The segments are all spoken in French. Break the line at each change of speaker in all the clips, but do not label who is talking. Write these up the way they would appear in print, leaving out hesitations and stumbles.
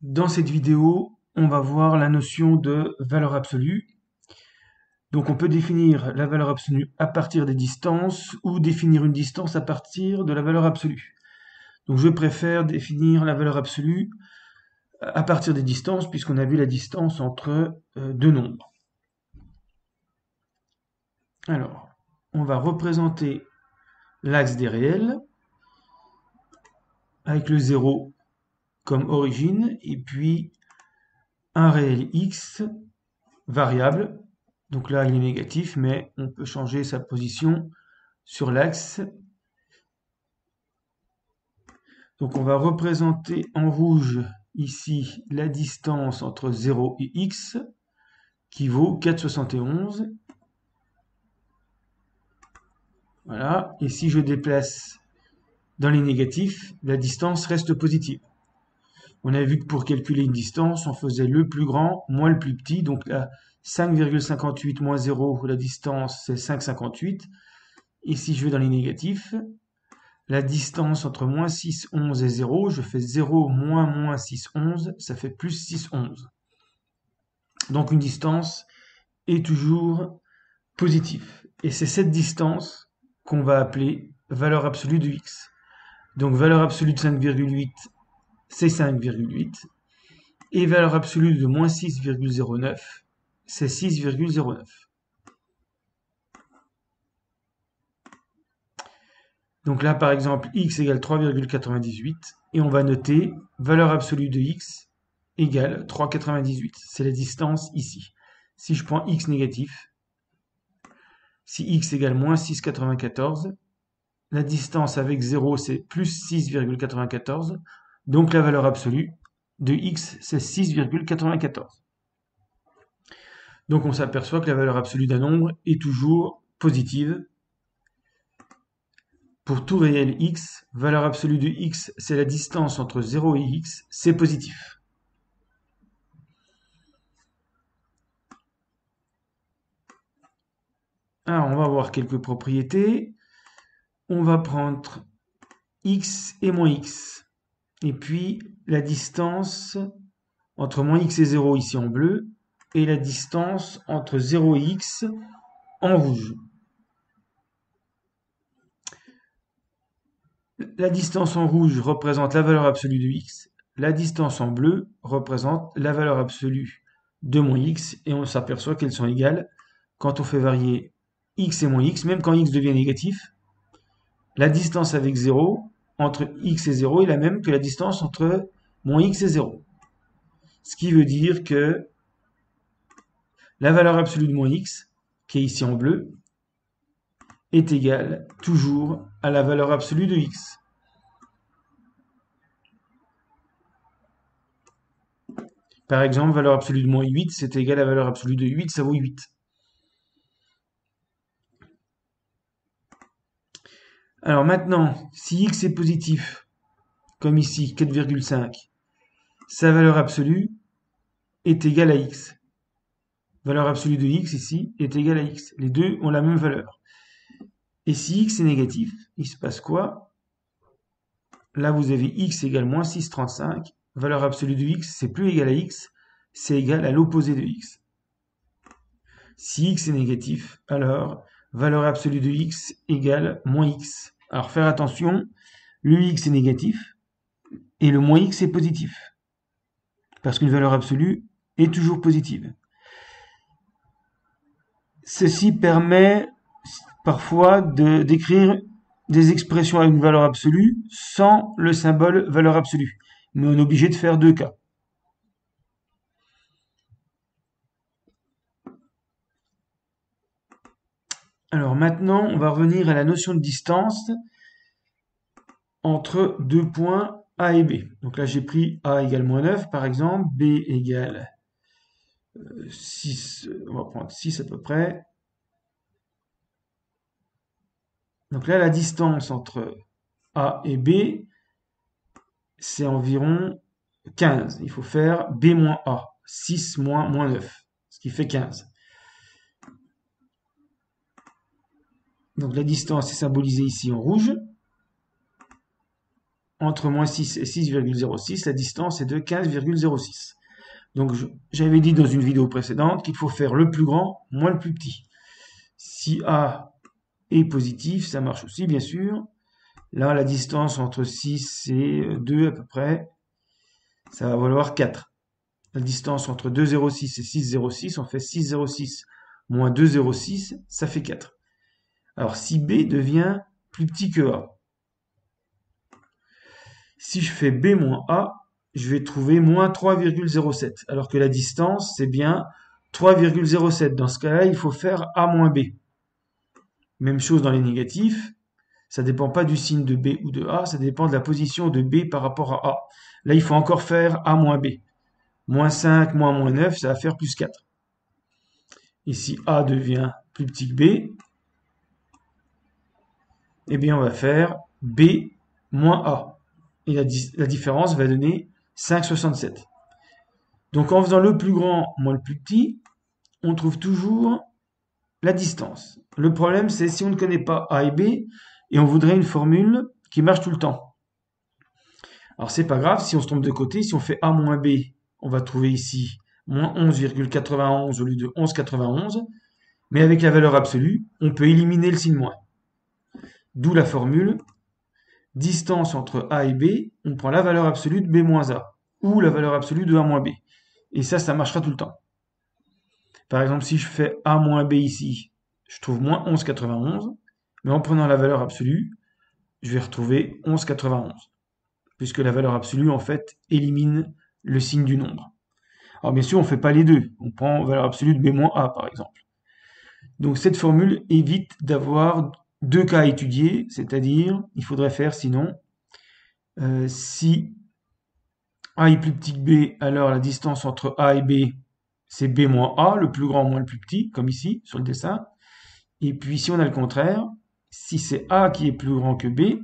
Dans cette vidéo, on va voir la notion de valeur absolue. Donc on peut définir la valeur absolue à partir des distances ou définir une distance à partir de la valeur absolue. Donc je préfère définir la valeur absolue à partir des distances puisqu'on a vu la distance entre deux nombres. Alors, on va représenter l'axe des réels avec le 0 comme origine et puis un réel x variable. Donc là, il est négatif, mais on peut changer sa position sur l'axe. Donc on va représenter en rouge ici la distance entre 0 et x qui vaut 4,71. Voilà. Et si je déplace dans les négatifs, la distance reste positive. On a vu que pour calculer une distance, on faisait le plus grand moins le plus petit. Donc là, 5,58 moins 0, la distance c'est 5,58. Et si je vais dans les négatifs, la distance entre moins 6,11 et 0, je fais 0 moins 6,11, ça fait plus 6,11. Donc une distance est toujours positive. Et c'est cette distance qu'on va appeler valeur absolue de x. Donc valeur absolue de 5,8, c'est 5,8. Et valeur absolue de moins 6,09, c'est 6,09. Donc là, par exemple, x égale 3,98. Et on va noter valeur absolue de x égale 3,98. C'est la distance ici. Si je prends x négatif, si x égale moins 6,94, la distance avec 0 c'est plus 6,94. Donc la valeur absolue de x c'est 6,94. Donc on s'aperçoit que la valeur absolue d'un nombre est toujours positive. Pour tout réel x, valeur absolue de x, c'est la distance entre 0 et x, c'est positif. Alors, on va voir quelques propriétés. On va prendre x et moins x. Et puis, la distance entre moins x et 0 ici en bleu, et la distance entre 0 et x en rouge. La distance en rouge représente la valeur absolue de x. La distance en bleu représente la valeur absolue de moins x. Et on s'aperçoit qu'elles sont égales quand on fait varier x et moins x, même quand x devient négatif. La distance avec 0 entre x et 0 est la même que la distance entre moins x et 0. Ce qui veut dire que la valeur absolue de moins x, qui est ici en bleu, est égale toujours à la valeur absolue de x. Par exemple, valeur absolue de moins 8, c'est égal à la valeur absolue de 8, ça vaut 8. Alors maintenant, si x est positif, comme ici, 4,5, sa valeur absolue est égale à x. Valeur absolue de x ici est égale à x. Les deux ont la même valeur. Et si x est négatif, il se passe quoi? Là, vous avez x égale moins 6,35. Valeur absolue de x, c'est plus égal à x, c'est égal à l'opposé de x. Si x est négatif, alors valeur absolue de x égale moins x. Alors faire attention, le x est négatif et le moins x est positif. Parce qu'une valeur absolue est toujours positive. Ceci permet parfois d'écrire des expressions à une valeur absolue sans le symbole valeur absolue. Mais on est obligé de faire deux cas. Alors maintenant, on va revenir à la notion de distance entre deux points A et B. Donc là, j'ai pris A égale moins 9, par exemple, B égale 6, on va prendre 6 à peu près. Donc là, la distance entre A et B, c'est environ 15. Il faut faire B moins A, 6 moins 9, ce qui fait 15. Donc la distance est symbolisée ici en rouge. entre moins 6 et 6,06, la distance est de 15,06. Donc j'avais dit dans une vidéo précédente qu'il faut faire le plus grand moins le plus petit. Si A est positif, ça marche aussi bien sûr. Là, la distance entre 6 et 2 à peu près, ça va valoir 4. La distance entre 2,06 et 6,06, on fait 6,06 moins 2,06, ça fait 4. Alors si B devient plus petit que A, si je fais B moins A, je vais trouver moins 3,07, alors que la distance, c'est bien 3,07. Dans ce cas-là, il faut faire A moins B. Même chose dans les négatifs, ça ne dépend pas du signe de B ou de A, ça dépend de la position de B par rapport à A. Là, il faut encore faire A moins B. Moins 5 moins 9, ça va faire plus 4. Ici, A devient plus petit que B. Eh bien, on va faire B moins A. Et la différence va donner 5,67. Donc, en faisant le plus grand moins le plus petit, on trouve toujours la distance. Le problème, c'est si on ne connaît pas A et B, et on voudrait une formule qui marche tout le temps. Alors, c'est pas grave, si on se trompe de côté, si on fait A moins B, on va trouver ici moins 11,91 au lieu de 11,91. Mais avec la valeur absolue, on peut éliminer le signe moins. D'où la formule distance entre A et B, on prend la valeur absolue de B moins A, ou la valeur absolue de A moins B. Et ça marchera tout le temps. Par exemple, si je fais A moins B ici, je trouve moins 11,91, mais en prenant la valeur absolue, je vais retrouver 11,91, puisque la valeur absolue, en fait, élimine le signe du nombre. Alors bien sûr, on ne fait pas les deux. On prend valeur absolue de B moins A, par exemple. Donc cette formule évite d'avoir deux cas à étudier, c'est-à-dire, il faudrait faire sinon, si A est plus petit que B, alors la distance entre A et B, c'est B moins A, le plus grand moins le plus petit, comme ici, sur le dessin. Et puis si on a le contraire, si c'est A qui est plus grand que B,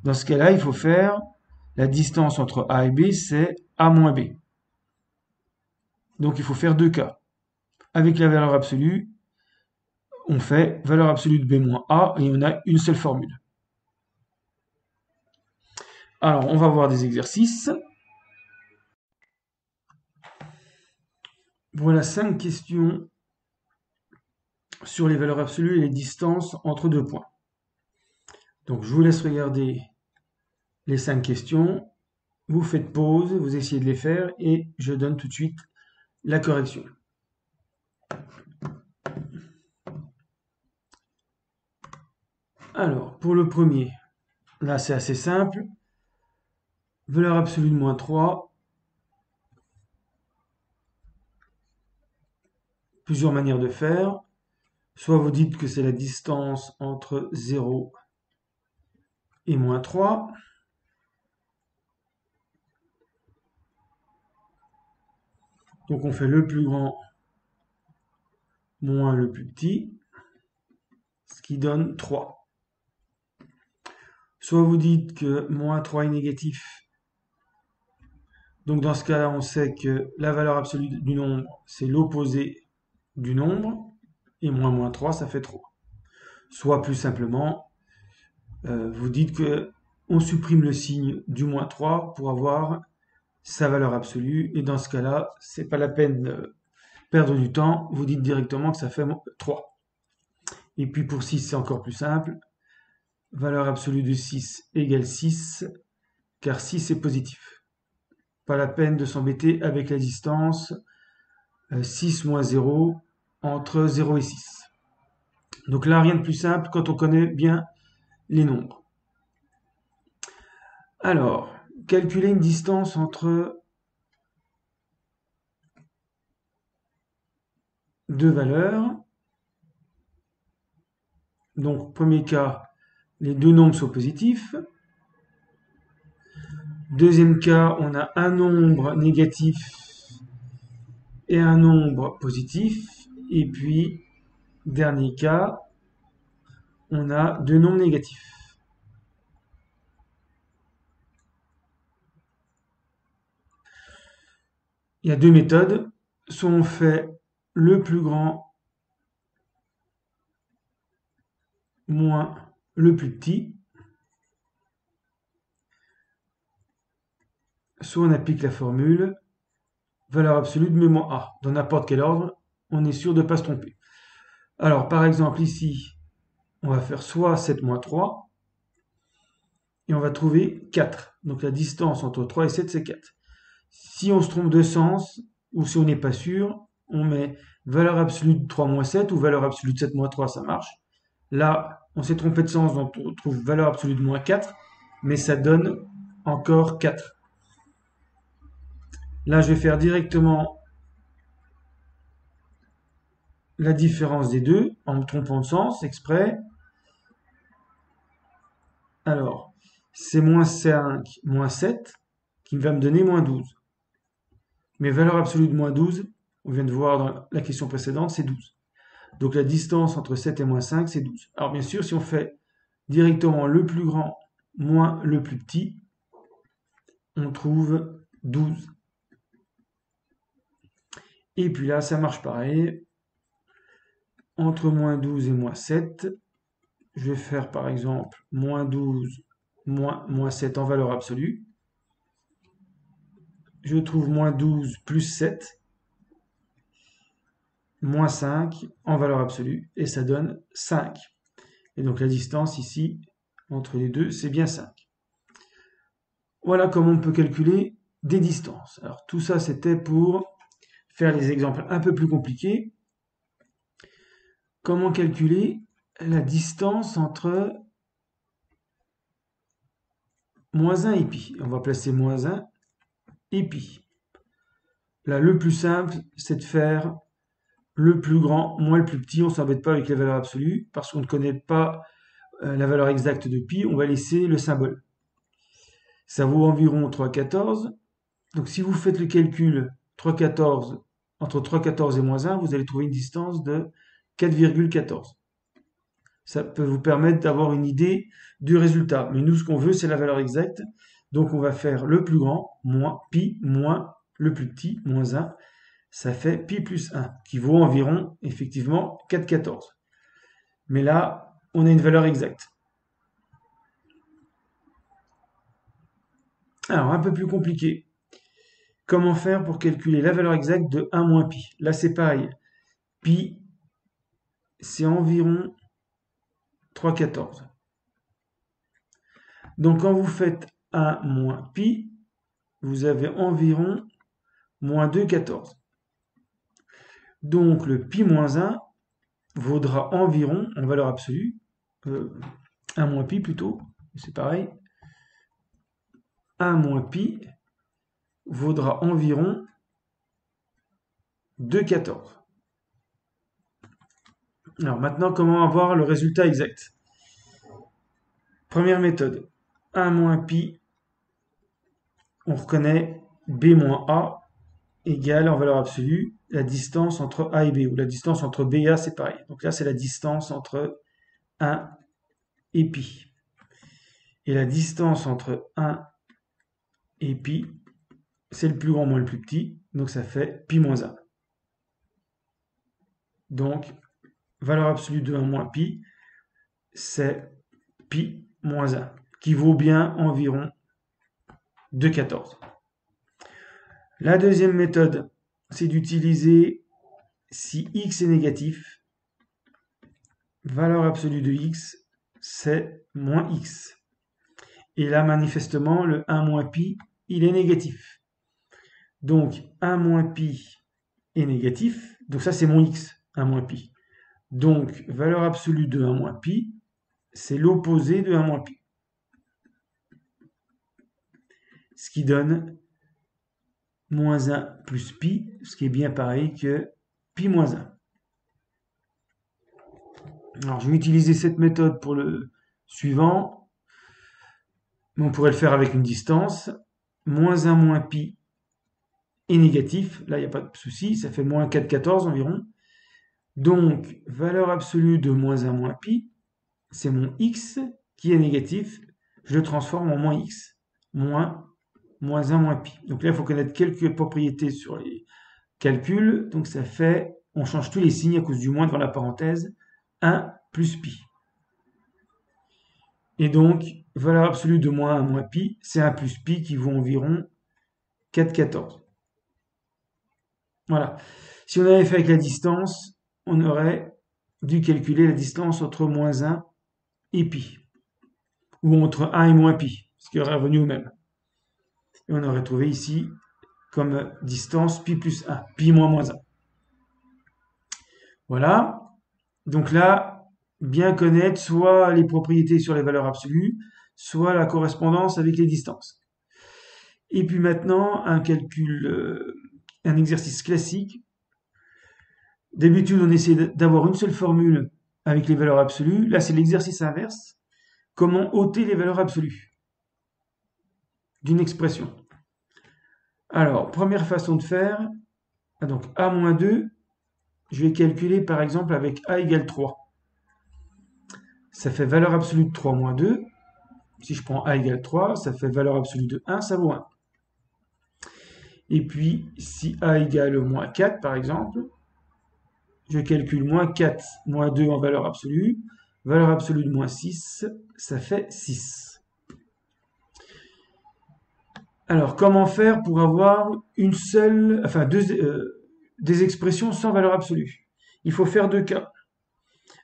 dans ce cas-là, il faut faire la distance entre A et B, c'est A moins B. Donc il faut faire deux cas. Avec la valeur absolue, on fait valeur absolue de B moins A et on a une seule formule. Alors, on va voir des exercices. Voilà 5 questions sur les valeurs absolues et les distances entre deux points. Donc, je vous laisse regarder les 5 questions. Vous faites pause, vous essayez de les faire et je donne tout de suite la correction. Alors, pour le premier, là c'est assez simple. Valeur absolue de moins 3. Plusieurs manières de faire. Soit vous dites que c'est la distance entre 0 et moins 3. Donc on fait le plus grand moins le plus petit, ce qui donne 3. Soit vous dites que moins 3 est négatif. Donc dans ce cas-là, on sait que la valeur absolue du nombre, c'est l'opposé du nombre. Et moins 3, ça fait 3. Soit plus simplement, vous dites que on supprime le signe du moins 3 pour avoir sa valeur absolue. Et dans ce cas-là, c'est pas la peine de perdre du temps. Vous dites directement que ça fait 3. Et puis pour 6, c'est encore plus simple. Valeur absolue de 6 égale 6, car 6 est positif. Pas la peine de s'embêter avec la distance 6 moins 0 entre 0 et 6. Donc là, rien de plus simple quand on connaît bien les nombres. Alors, calculer une distance entre deux valeurs. Donc, premier cas, les deux nombres sont positifs. Deuxième cas, on a un nombre négatif et un nombre positif. Et puis, dernier cas, on a deux nombres négatifs. Il y a deux méthodes. Soit on fait le plus grand moins le plus petit. soit on applique la formule valeur absolue de mu moins a. Dans n'importe quel ordre, on est sûr de ne pas se tromper. Alors, par exemple, ici, on va faire soit 7 moins 3, et on va trouver 4. Donc la distance entre 3 et 7, c'est 4. Si on se trompe de sens, ou si on n'est pas sûr, on met valeur absolue de 3 moins 7 ou valeur absolue de 7 moins 3, ça marche. Là, on s'est trompé de sens, donc on trouve valeur absolue de moins 4, mais ça donne encore 4. Là, je vais faire directement la différence des deux, en me trompant de sens, exprès. Alors, c'est moins 5, moins 7, qui va me donner moins 12. Mais valeur absolue de moins 12, on vient de voir dans la question précédente, c'est 12. Donc la distance entre 7 et moins 5, c'est 12. Alors bien sûr, si on fait directement le plus grand moins le plus petit, on trouve 12. Et puis là, ça marche pareil. Entre moins 12 et moins 7, je vais faire par exemple moins 12 moins 7 en valeur absolue. Je trouve moins 12 plus 7, moins 5 en valeur absolue, et ça donne 5. Et donc la distance ici, entre les deux, c'est bien 5. Voilà comment on peut calculer des distances. Alors tout ça, c'était pour faire les exemples un peu plus compliqués. Comment calculer la distance entre moins 1 et pi. On va placer moins 1 et pi. Là, le plus simple, c'est de faire le plus grand moins le plus petit. On ne s'embête pas avec les valeurs absolues parce qu'on ne connaît pas la valeur exacte de pi. On va laisser le symbole. Ça vaut environ 3,14. Donc si vous faites le calcul 3,14 entre 3,14 et moins 1, vous allez trouver une distance de 4,14. Ça peut vous permettre d'avoir une idée du résultat. Mais nous, ce qu'on veut, c'est la valeur exacte. Donc on va faire le plus grand, moins pi, moins le plus petit, moins 1. Ça fait pi plus 1, qui vaut environ, effectivement, 4,14. Mais là, on a une valeur exacte. Alors, un peu plus compliqué. Comment faire pour calculer la valeur exacte de 1 moins pi? Là, c'est pareil. Pi, c'est environ 3,14. Donc, quand vous faites 1 moins pi, vous avez environ moins 2,14. Donc, le pi moins 1 vaudra environ, en valeur absolue, 1 moins pi plutôt, c'est pareil, 1 moins pi vaudra environ 2,14. Alors maintenant, comment avoir le résultat exact? Première méthode, 1 moins pi, on reconnaît b moins a égale en valeur absolue la distance entre a et b, ou la distance entre b et a, c'est pareil. Donc là, c'est la distance entre 1 et pi. Et la distance entre 1 et pi, c'est le plus grand moins le plus petit, donc ça fait pi moins 1. Donc, valeur absolue de 1 moins pi, c'est pi moins 1, qui vaut bien environ 2,14. La deuxième méthode, c'est d'utiliser, si x est négatif, valeur absolue de x, c'est moins x. Et là, manifestement, le 1 moins pi, il est négatif. Donc, 1 moins pi est négatif. Donc ça, c'est mon x, 1 moins pi. Donc, valeur absolue de 1 moins pi, c'est l'opposé de 1 moins pi. Ce qui donne moins 1 plus pi, ce qui est bien pareil que pi moins 1. Alors, je vais utiliser cette méthode pour le suivant. On pourrait le faire avec une distance. Moins 1 moins pi est négatif. Là, il n'y a pas de souci. Ça fait moins 4,14 environ. Donc, valeur absolue de moins 1 moins pi, c'est mon x qui est négatif. Je le transforme en moins x. Moins 1 moins pi. Donc là, il faut connaître quelques propriétés sur les calculs. Donc ça fait, on change tous les signes à cause du moins devant la parenthèse. 1 plus pi. Et donc, valeur absolue de moins 1 moins pi, c'est 1 plus pi qui vaut environ 4,14. Voilà. Si on avait fait avec la distance, on aurait dû calculer la distance entre moins 1 et pi. Ou entre 1 et moins pi, ce qui aurait revenu au même. Et on aurait trouvé ici comme distance pi plus 1, pi moins moins 1. Voilà. Donc là, bien connaître soit les propriétés sur les valeurs absolues, soit la correspondance avec les distances. Et puis maintenant, un calcul, un exercice classique. D'habitude, on essaie d'avoir une seule formule avec les valeurs absolues. Là, c'est l'exercice inverse. Comment ôter les valeurs absolues d'une expression? Alors, première façon de faire, donc a-2, je vais calculer par exemple avec a égale 3. Ça fait valeur absolue de 3 moins 2. Si je prends a égale 3, ça fait valeur absolue de 1, ça vaut 1. Et puis, si a égale moins 4, par exemple, je calcule moins 4, moins 2 en valeur absolue. Valeur absolue de moins 6, ça fait 6. Alors, comment faire pour avoir une seule, enfin des expressions sans valeur absolue? Il faut faire deux cas.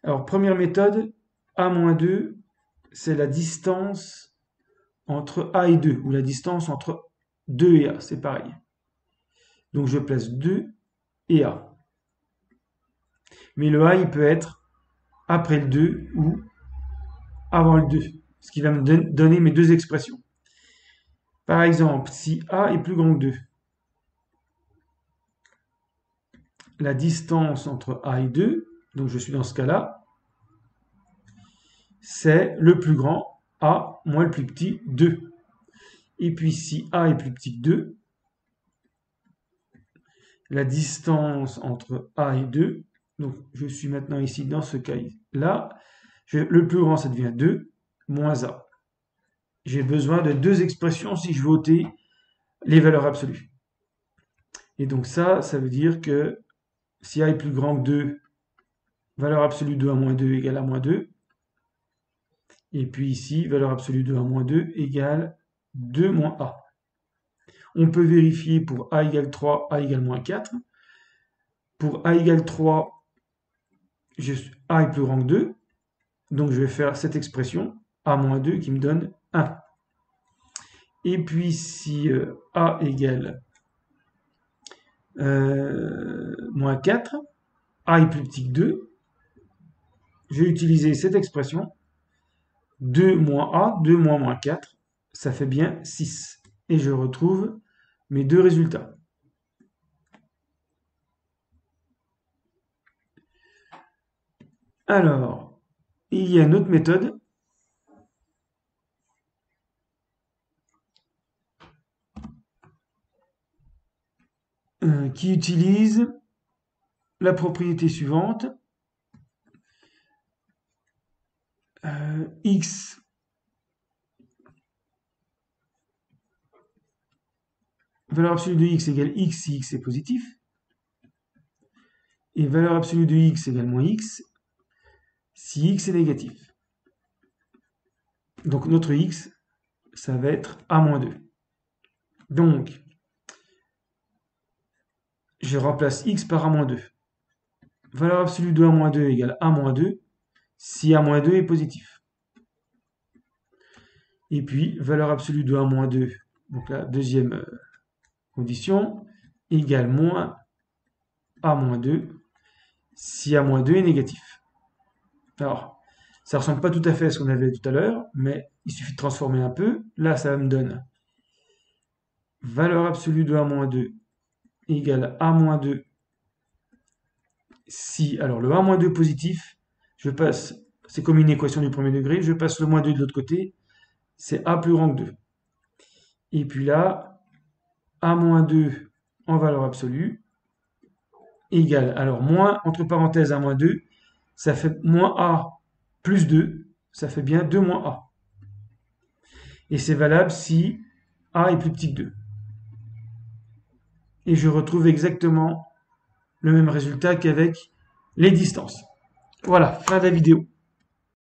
Alors, première méthode, a-2, c'est la distance entre a et 2, ou la distance entre 2 et a, c'est pareil. Donc, je place 2 et a. Mais le a, il peut être après le 2 ou avant le 2, ce qui va me donner mes deux expressions. Par exemple, si a est plus grand que 2, la distance entre a et 2, donc je suis dans ce cas-là, c'est le plus grand a moins le plus petit 2. Et puis si a est plus petit que 2, la distance entre a et 2, donc je suis maintenant ici dans ce cas-là, le plus grand ça devient 2 moins a. J'ai besoin de deux expressions si je veux ôter les valeurs absolues. Et donc ça veut dire que si a est plus grand que 2, valeur absolue de 1 moins 2 égale a moins 2. Et puis ici, valeur absolue de 1 moins 2 égale 2 moins a. On peut vérifier pour a égale 3, a égale moins 4. Pour a égale 3, a est plus grand que 2. Donc je vais faire cette expression, a moins 2, qui me donne 1. Et puis si a égale moins 4, a est plus petit que 2, je vais utiliser cette expression, 2 moins a, 2 moins moins 4, ça fait bien 6. Et je retrouve mes deux résultats. Alors, il y a une autre méthode qui utilise la propriété suivante. X valeur absolue de x égale x si x est positif, et valeur absolue de x égale moins x si x est négatif. Donc notre x, ça va être a-2. Donc, je remplace x par a-2. Valeur absolue de a-2 égale a-2 si a-2 est positif. Et puis, valeur absolue de a-2, donc la deuxième condition, égale moins a-2 si a-2 est négatif. Alors, ça ne ressemble pas tout à fait à ce qu'on avait tout à l'heure, mais il suffit de transformer un peu. Là, ça me donne valeur absolue de a-2 égale a-2 si, alors le a-2 positif, je passe, c'est comme une équation du premier degré, je passe le moins 2 de l'autre côté, c'est a plus grand que 2. Et puis là, a-2 en valeur absolue égale, alors moins, entre parenthèses, a-2, ça fait moins a plus 2, ça fait bien 2 moins a. Et c'est valable si a est plus petit que 2. Et je retrouve exactement le même résultat qu'avec les distances. Voilà, fin de la vidéo.